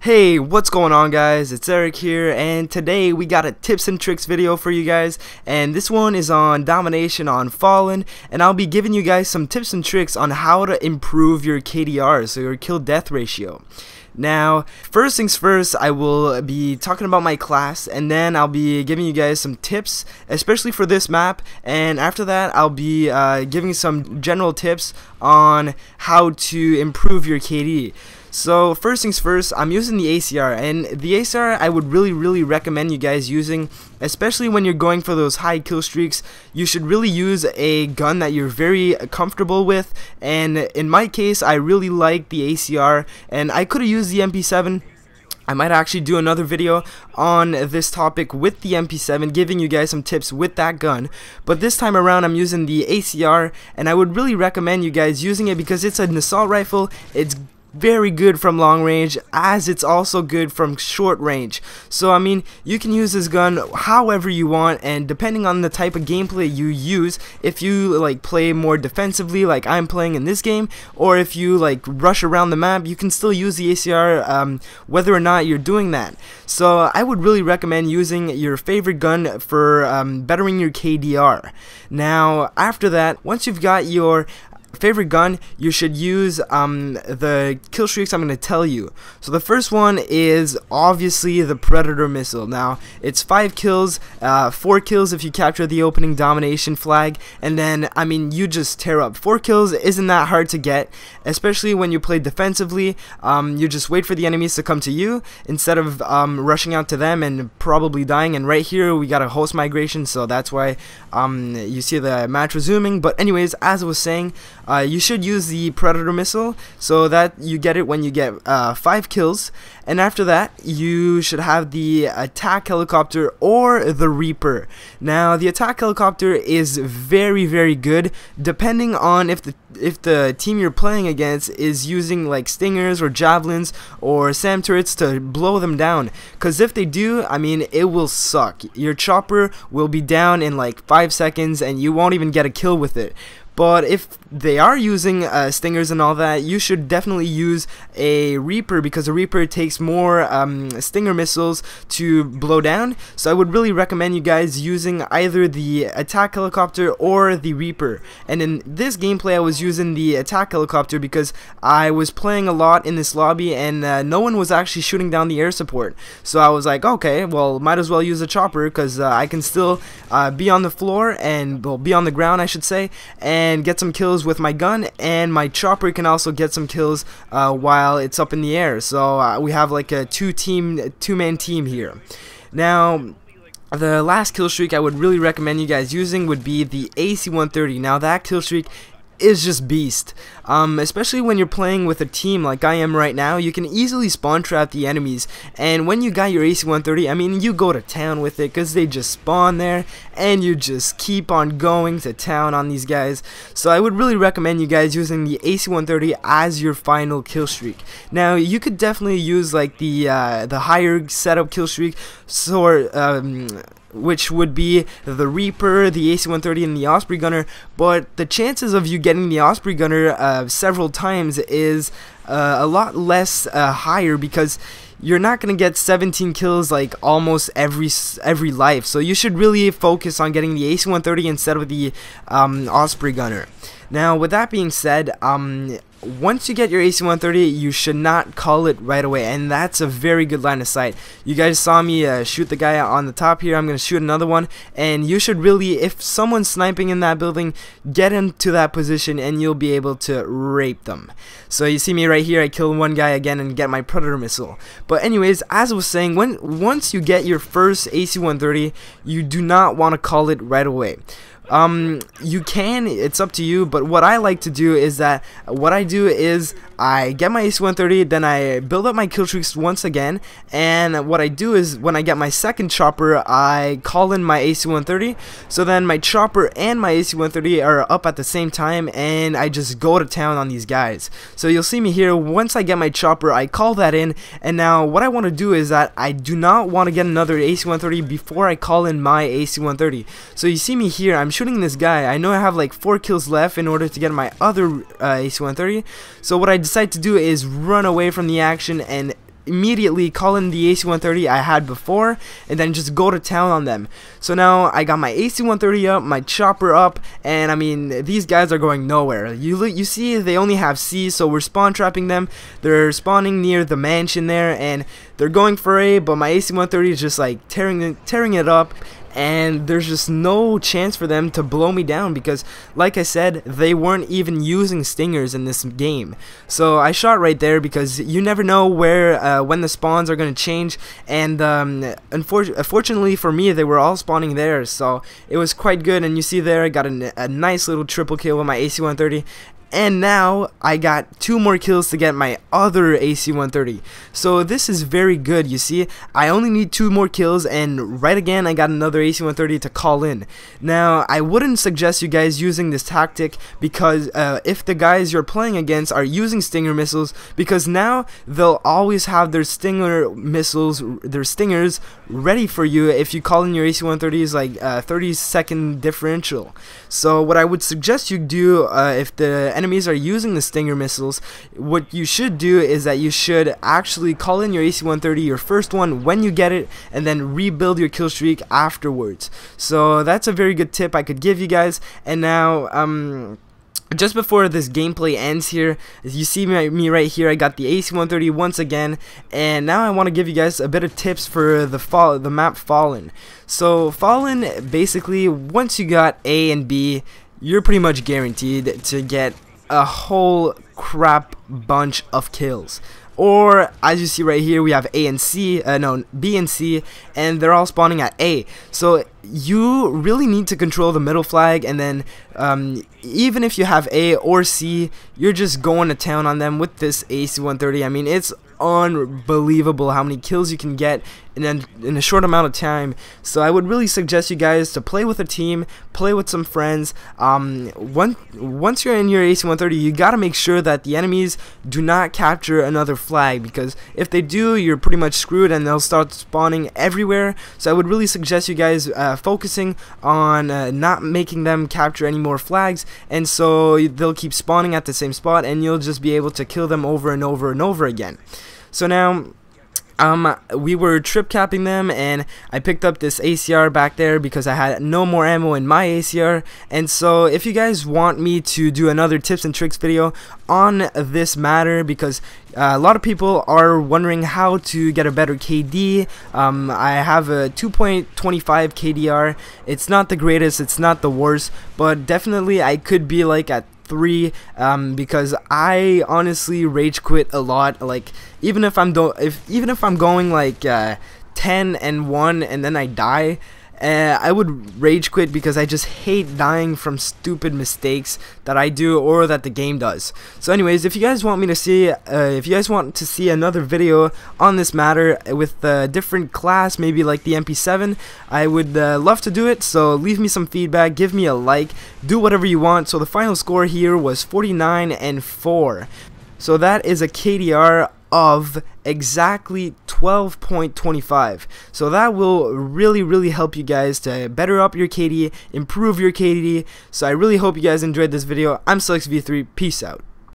Hey, what's going on, guys? It's Eric here, and today we got a tips and tricks video for you guys, and this one is on domination on Fallen, and I'll be giving you guys some tips and tricks on how to improve your KDR, so your kill death ratio. Now, first things first, I will be talking about my class, and then I'll be giving you guys some tips, especially for this map, and after that I'll be giving some general tips on how to improve your KD. So first things first, I'm using the ACR, and the ACR I would really recommend you guys using, especially when you're going for those high kill streaks. You should really use a gun that you're very comfortable with, and in my case I really like the ACR, and I could have used the MP7. I might actually do another video on this topic with the MP7, giving you guys some tips with that gun, but this time around I'm using the ACR, and I would really recommend you guys using it because it's an assault rifle. It's very good from long range, as it's also good from short range. So I mean, you can use this gun however you want, and depending on the type of gameplay you use, if you like play more defensively like I'm playing in this game, or if you like rush around the map, you can still use the ACR whether or not you're doing that. So I would really recommend using your favorite gun for bettering your KDR. Now after that, once you've got your favorite gun, you should use the kill streaks I'm going to tell you. So the first one is obviously the Predator missile. Now it's 5 kills, 4 kills if you capture the opening domination flag, and then I mean you just tear up. 4 kills isn't that hard to get, especially when you play defensively. You just wait for the enemies to come to you instead of rushing out to them and probably dying. And right here we got a host migration, so that's why you see the match resuming. But anyways, as I was saying, you should use the Predator missile, so that you get it when you get 5 kills, and after that you should have the attack helicopter or the Reaper. Now the attack helicopter is very good, depending on if the team you're playing against is using like stingers or javelins or SAM turrets to blow them down, because if they do, I mean, it will suck. Your chopper will be down in like 5 seconds and you won't even get a kill with it. But if they are using stingers and all that, you should definitely use a Reaper, because a Reaper takes more stinger missiles to blow down. So I would really recommend you guys using either the attack helicopter or the Reaper. And in this gameplay I was using the attack helicopter because I was playing a lot in this lobby, and no one was actually shooting down the air support. So I was like, okay, well, might as well use a chopper, because I can still be on the floor, and well, be on the ground I should say, and get some kills with my gun, and my chopper can also get some kills while it's up in the air. So we have like a two-man team here. Now the last kill streak I would really recommend you guys using would be the AC-130. Now that kill streak is just beast, especially when you're playing with a team like I am right now. You can easily spawn trap the enemies, and when you got your AC-130, I mean, you go to town with it, because they just spawn there and you just keep on going to town on these guys. So I would really recommend you guys using the AC-130 as your final kill streak. Now you could definitely use like the higher setup kill streak, so which would be the Reaper, the AC-130, and the Osprey Gunner, but the chances of you getting the Osprey Gunner several times is a lot less higher, because you're not going to get 17 kills like almost every life. So you should really focus on getting the AC-130 instead of the Osprey Gunner. Now with that being said, once you get your AC-130, you should not call it right away, and that's a very good line of sight. You guys saw me shoot the guy on the top here. I'm going to shoot another one, and you should really, if someone's sniping in that building, get into that position and you'll be able to rape them. So you see me right here, I kill one guy again and get my Predator missile. But anyways, as I was saying, once you get your first AC-130, you do not want to call it right away. You can, it's up to you, but what I like to do is that what I do is I get my AC-130, then I build up my kill streaks once again, and what I do is when I get my second chopper, I call in my AC-130, so then my chopper and my AC-130 are up at the same time, and I just go to town on these guys. So you'll see me here, once I get my chopper, I call that in, and now what I want to do is that I do not want to get another AC-130 before I call in my AC-130. So you see me here, I'm shooting this guy. I know I have like 4 kills left in order to get my other AC-130, so what I decide to do is run away from the action and immediately call in the AC-130 I had before, and then just go to town on them. So now I got my AC-130 up, my chopper up, and I mean, these guys are going nowhere. You see they only have C, so we're spawn trapping them. They're spawning near the mansion there, and they're going for A, but my AC-130 is just like tearing it up, and there's just no chance for them to blow me down because, like I said, they weren't even using stingers in this game. So I shot right there because you never know where when the spawns are going to change, and unfortunately for me, they were all spawning there, so it was quite good. And you see there I got a nice little triple kill with my AC-130. And now I got 2 more kills to get my other AC-130. So this is very good. You see, I only need 2 more kills, and right again I got another AC-130 to call in. Now I wouldn't suggest you guys using this tactic because if the guys you're playing against are using stinger missiles, because now they'll always have their stinger missiles, their stingers ready for you if you call in your AC-130s like 30-second differential. So what I would suggest you do if the enemies are using the stinger missiles, what you should do is that you should actually call in your AC-130, your first one, when you get it, and then rebuild your kill streak afterwards. So that's a very good tip I could give you guys. And now just before this gameplay ends here, you see me right here, I got the AC-130 once again, and now I want to give you guys a bit of tips for the map Fallen. So Fallen, basically, once you got A and B, you're pretty much guaranteed to get a whole crap bunch of kills. Or as you see right here, we have A and C, no, B and C, and they're all spawning at A. So you really need to control the middle flag, and then even if you have A or C, you're just going to town on them with this AC-130. I mean, it's unbelievable how many kills you can get in a short amount of time. So I would really suggest you guys to play with a team, play with some friends. Once you're in your AC-130, you gotta make sure that the enemies do not capture another flag, because if they do, you're pretty much screwed and they'll start spawning everywhere. So I would really suggest you guys focusing on not making them capture any more flags, and so they'll keep spawning at the same spot and you'll just be able to kill them over and over and over again. So now we were trip capping them, and I picked up this ACR back there because I had no more ammo in my ACR. And so if you guys want me to do another tips and tricks video on this matter, because a lot of people are wondering how to get a better KD. I have a 2.25 KDR. It's not the greatest, it's not the worst, but definitely I could be like at 3, because I honestly rage quit a lot. Like even if I'm going like 10 and 1 and then I die, I would rage quit because I just hate dying from stupid mistakes that I do or that the game does. So anyways, if you guys want me to see another video on this matter with a different class, maybe like the MP7, I would love to do it. So leave me some feedback, give me a like, do whatever you want. So the final score here was 49 and 4. So that is a KDR of exactly 12.25. So that will really help you guys to better up your KD, improve your KD. So I really hope you guys enjoyed this video. I'm SelectV3, peace out.